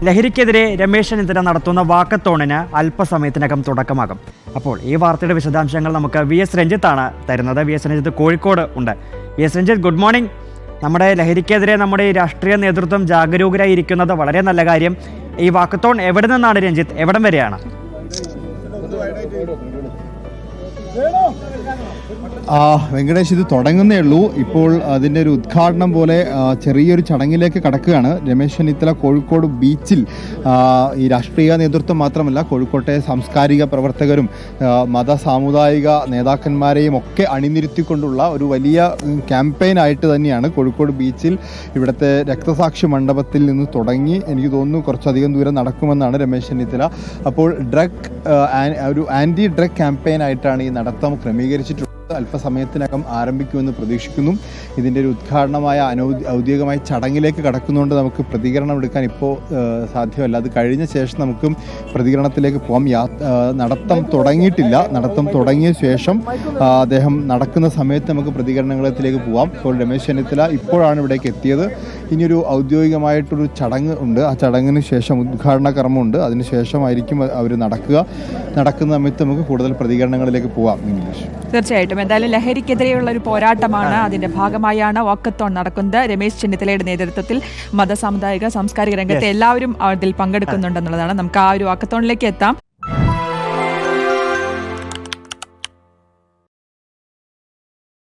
ലഹരിക്കെതിരെ രമേശ് ചെന്നിത്തല നടത്തുന്ന വാക്കത്തോണിന് അല്പസമയത്തിനകം തുടക്കമാകും. അപ്പോൾ ഈ വാർത്തയുടെ വിശദാംശങ്ങൾ നമുക്ക് VS രഞ്ജിത്താണ് തരുന്നത്. VS രഞ്ജിത്ത് കോഴിക്കോട് ഉണ്ട്. VS Ranjith, good morning. നമ്മുടെ ലഹരിക്കെതിരെ നമ്മുടെ ഈ രാഷ്ട്രീയ നേതൃത്വം ജാഗരൂകരായിരിക്കുന്നത് വളരെ നല്ല കാര്യം. ഈ വാക്കത്തോൺ എവിടെ നിന്നാണ് രഞ്ജിത്ത്, എവിടം വരെയാണ്? വെങ്കടേഷ്, ഇത് തുടങ്ങുന്നേ ഉള്ളൂ. ഇപ്പോൾ അതിൻ്റെ ഒരു ഉദ്ഘാടനം പോലെ ചെറിയൊരു ചടങ്ങിലേക്ക് കടക്കുകയാണ്. രമേശ് ചെന്നിത്തല കോഴിക്കോട് ബീച്ചിൽ ഈ രാഷ്ട്രീയ നേതൃത്വം മാത്രമല്ല, കോഴിക്കോട്ടെ സാംസ്കാരിക പ്രവർത്തകരും മത സാമുദായിക നേതാക്കന്മാരെയും ഒക്കെ അണിനിരത്തിക്കൊണ്ടുള്ള ഒരു വലിയ ക്യാമ്പയിനായിട്ട് തന്നെയാണ് കോഴിക്കോട് ബീച്ചിൽ ഇവിടുത്തെ രക്തസാക്ഷി മണ്ഡപത്തിൽ നിന്ന് തുടങ്ങി. എനിക്ക് തോന്നുന്നു കുറച്ചധികം ദൂരം നടക്കുമെന്നാണ് രമേശ് ചെന്നിത്തല. അപ്പോൾ ഒരു ആൻറ്റി ഡ്രഗ് ക്യാമ്പയിനായിട്ടാണ് ഈ നടത്തം ക്രമീകരിച്ചിട്ടുള്ളത്. അല്പസമയത്തിനകം ആരംഭിക്കുമെന്ന് പ്രതീക്ഷിക്കുന്നു. ഇതിൻ്റെ ഒരു ഉദ്ഘാടനമായ ഔദ്യോഗികമായ ചടങ്ങിലേക്ക് കടക്കുന്നതുകൊണ്ട് നമുക്ക് പ്രതികരണം എടുക്കാൻ ഇപ്പോൾ സാധ്യമല്ല. അത് കഴിഞ്ഞ ശേഷം നമുക്ക് പ്രതികരണത്തിലേക്ക് പോകാം. നടത്തം തുടങ്ങിയിട്ടില്ല. നടത്തം തുടങ്ങിയ ശേഷം അദ്ദേഹം നടക്കുന്ന സമയത്ത് നമുക്ക് പ്രതികരണങ്ങളിലേക്ക് പോകാം. ഇപ്പോൾ രമേശ് ചെന്നിത്തല ഇപ്പോഴാണ് ഇവിടേക്ക് എത്തിയത്. ഇനിയൊരു ഔദ്യോഗികമായിട്ടൊരു ചടങ്ങ് ഉണ്ട്. ആ ചടങ്ങിന് ശേഷം ഉദ്ഘാടന കർമ്മമുണ്ട്. അതിനുശേഷമായിരിക്കും അവർ നടക്കുന്ന സമയത്ത് നമുക്ക് കൂടുതൽ പ്രതികരണങ്ങളിലേക്ക് പോകാം. ഇംഗ്ലീഷ് തീർച്ചയായിട്ടും. എന്തായാലും ലഹരിക്കെതിരെയുള്ള ഒരു പോരാട്ടമാണ്. അതിന്റെ ഭാഗമായാണ് വാക്കത്തോൺ നടക്കുന്നത്. രമേശ് ചെന്നിത്തലയുടെ നേതൃത്വത്തിൽ മത സാമുദായിക സാംസ്കാരിക രംഗത്തെ എല്ലാവരും അതിൽ പങ്കെടുക്കുന്നുണ്ടെന്നുള്ളതാണ്. നമുക്ക് ആ ഒരു വാക്കത്തോണിലേക്ക് എത്താം.